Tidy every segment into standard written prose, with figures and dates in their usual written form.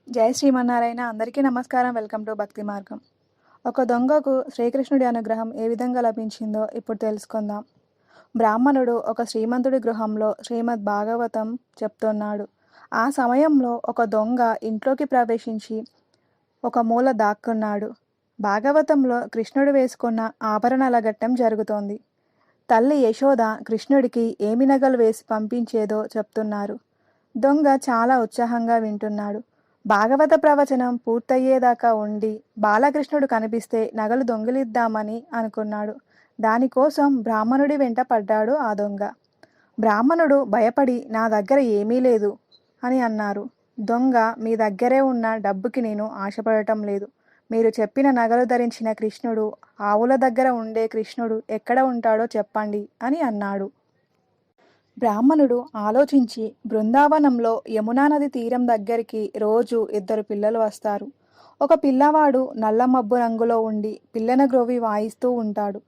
జై శ్రీమన్నారాయణ. అందరికీ నమస్కారం. వెల్కమ్ టు భక్తి మార్గం. ఒక దొంగకు శ్రీకృష్ణుడి అనుగ్రహం ఏ విధంగా లభించిందో ఇప్పుడు తెలుసుకుందాం. బ్రాహ్మణుడు ఒక శ్రీమంతుడి గృహంలో శ్రీమద్ భాగవతం చెప్తున్నాడు. ఆ సమయంలో ఒక దొంగ ఇంట్లోకి ప్రవేశించి ఒక మూల దాక్కున్నాడు. భాగవతంలో కృష్ణుడు వేసుకున్న ఆభరణాల ఘట్టం జరుగుతోంది. తల్లి యశోద కృష్ణుడికి ఏమి నగలు వేసి పంపించేదో చెప్తున్నారు. దొంగ చాలా ఉత్సాహంగా వింటున్నాడు. భాగవత ప్రవచనం పూర్తయ్యేదాకా ఉండి బాలకృష్ణుడు కనిపిస్తే నగలు దొంగిలిద్దామని అనుకున్నాడు. దానికోసం బ్రాహ్మణుడి వెంట పడ్డాడు ఆ దొంగ. బ్రాహ్మణుడు భయపడి నా దగ్గర ఏమీ లేదు అని అన్నారు. దొంగ, మీ దగ్గరే ఉన్న డబ్బుకి నేను ఆశపడటం లేదు. మీరు చెప్పిన నగలు ధరించిన కృష్ణుడు, ఆవుల దగ్గర ఉండే కృష్ణుడు ఎక్కడ ఉంటాడో చెప్పండి అని అన్నాడు. బ్రాహ్మణుడు ఆలోచించి, బృందావనంలో యమునా నది తీరం దగ్గరికి రోజు 2 పిల్లలు వస్తారు. ఒక పిల్లవాడు నల్ల మబ్బు రంగులో ఉండి పిల్లన గ్రోవి వాయిస్తూ ఉంటాడు.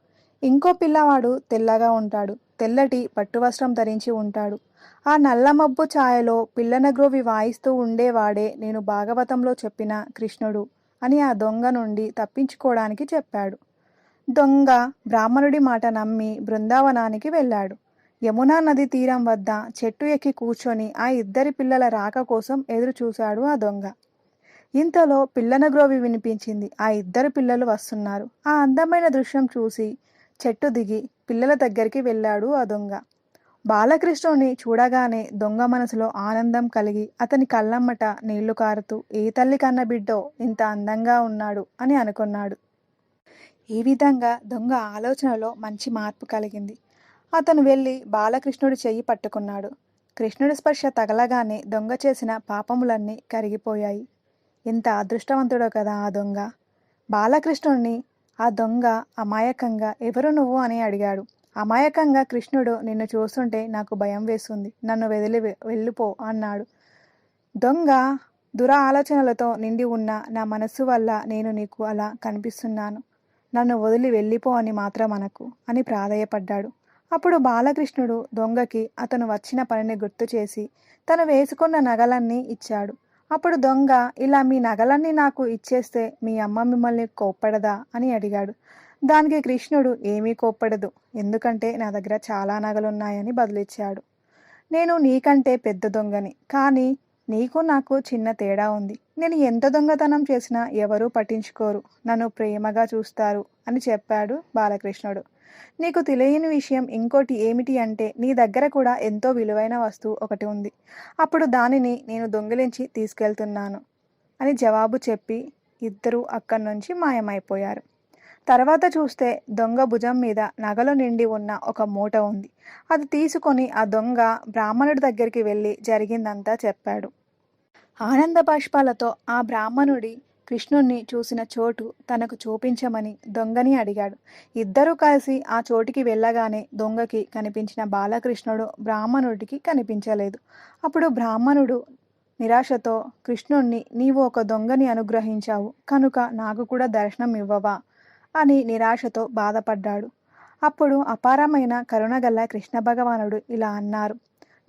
ఇంకో పిల్లవాడు తెల్లగా ఉంటాడు. తెల్లటి పట్టువస్త్రం ధరించి ఉంటాడు. ఆ నల్ల మబ్బు ఛాయలో పిల్లన గ్రోవి వాయిస్తూ ఉండేవాడే నేను భాగవతంలో చెప్పిన కృష్ణుడు అని ఆ దొంగ నుండి తప్పించుకోవడానికి చెప్పాడు. దొంగ బ్రాహ్మణుడి మాట నమ్మి బృందావనానికి వెళ్ళాడు. యమునా నది తీరం వద్ద చెట్టు ఎక్కి కూర్చొని ఆ 2 పిల్లల రాక కోసం ఎదురు చూశాడు ఆ దొంగ. ఇంతలో పిల్లన గ్రోవి వినిపించింది. ఆ 2 పిల్లలు వస్తున్నారు. ఆ అందమైన దృశ్యం చూసి చెట్టు దిగి పిల్లల దగ్గరికి వెళ్ళాడు ఆ దొంగ. బాలకృష్ణుని చూడగానే దొంగ మనసులో ఆనందం కలిగి అతని కళ్ళమ్మట నీళ్లు కారుతూ, ఏ తల్లి కన్న బిడ్డో ఇంత అందంగా ఉన్నాడు అని అనుకున్నాడు. ఈ విధంగా దొంగ ఆలోచనలో మంచి మార్పు కలిగింది. అతను వెళ్ళి బాలకృష్ణుడి చెయ్యి పట్టుకున్నాడు. కృష్ణుడి స్పర్శ తగలగానే దొంగ చేసిన పాపములన్నీ కరిగిపోయాయి. ఎంత అదృష్టవంతుడో కదా ఆ దొంగ. బాలకృష్ణుడిని ఆ దొంగ అమాయకంగా ఎవరు నువ్వు అని అడిగాడు. అమాయకంగా కృష్ణుడు, నిన్ను చూస్తుంటే నాకు భయం వేస్తుంది, నన్ను వదిలి వెళ్ళిపో అన్నాడు. దొంగ, ఆలోచనలతో నిండి ఉన్న నా మనస్సు వల్ల నేను నీకు అలా కనిపిస్తున్నాను, నన్ను వదిలి వెళ్ళిపో అని మాత్రం అనకు అని ప్రాధేయపడ్డాడు. అప్పుడు బాలకృష్ణుడు దొంగకి అతను వచ్చిన పనిని గుర్తు చేసి తను వేసుకున్న నగలన్నీ ఇచ్చాడు. అప్పుడు దొంగ, ఇలా మీ నగలన్నీ నాకు ఇచ్చేస్తే మీ అమ్మ మిమ్మల్ని కోప్పడదా అని అడిగాడు. దానికి కృష్ణుడు, ఏమీ కోప్పడదు, ఎందుకంటే నా దగ్గర చాలా నగలున్నాయని బదులిచ్చాడు. నేను నీకంటే పెద్ద దొంగని, కానీ నీకు నాకు చిన్న తేడా ఉంది. నేను ఎంత దొంగతనం చేసినా ఎవరూ పట్టించుకోరు, నన్ను ప్రేమగా చూస్తారు అని చెప్పాడు బాలకృష్ణుడు. నీకు తెలియని విషయం ఇంకోటి ఏమిటి అంటే, నీ దగ్గర కూడా ఎంతో విలువైన వస్తువు ఒకటి ఉంది. అప్పుడు దానిని నేను దొంగిలించి తీసుకెళ్తున్నాను అని జవాబు చెప్పి ఇద్దరూ అక్కడి నుంచి మాయమైపోయారు. తర్వాత చూస్తే దొంగ భుజం మీద నగలు నిండి ఉన్న ఒక మూట ఉంది. అది తీసుకొని ఆ దొంగ బ్రాహ్మణుడి దగ్గరికి వెళ్ళి జరిగిందంతా చెప్పాడు. ఆనంద బాష్పాలతో ఆ బ్రాహ్మణుడి కృష్ణుణ్ణి చూసిన చోటు తనకు చూపించమని దొంగని అడిగాడు. ఇద్దరూ కలిసి ఆ చోటికి వెళ్ళగానే దొంగకి కనిపించిన బాలకృష్ణుడు బ్రాహ్మణుడికి కనిపించలేదు. అప్పుడు బ్రాహ్మణుడు నిరాశతో కృష్ణుణ్ణి, నీవు ఒక దొంగని అనుగ్రహించావు కనుక నాకు కూడా దర్శనం ఇవ్వవా అని నిరాశతో బాధపడ్డాడు. అప్పుడు అపారమైన కరుణగల కృష్ణ భగవానుడు ఇలా అన్నారు.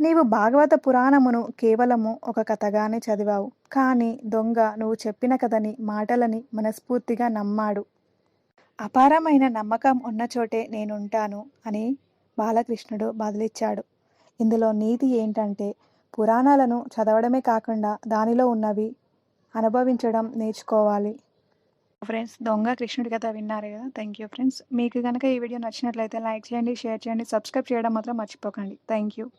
నీవు భాగవత పురాణమును కేవలము ఒక కథగానే చదివావు, కానీ దొంగ నువ్వు చెప్పిన కథని, మాటలని మనస్ఫూర్తిగా నమ్మాడు. అపారమైన నమ్మకం ఉన్న చోటే నేనుంటాను అని బాలకృష్ణుడు బదిలిచ్చాడు. ఇందులో నీతి ఏంటంటే, పురాణాలను చదవడమే కాకుండా దానిలో ఉన్నవి అనుభవించడం నేర్చుకోవాలి. ఫ్రెండ్స్, దొంగ కృష్ణుడి కథ విన్నారు కదా. Thank you friends. మీకు కనుక ఈ వీడియో నచ్చినట్లయితే లైక్ చేయండి, షేర్ చేయండి, సబ్స్క్రైబ్ చేయడం మాత్రం మర్చిపోకండి. Thank you.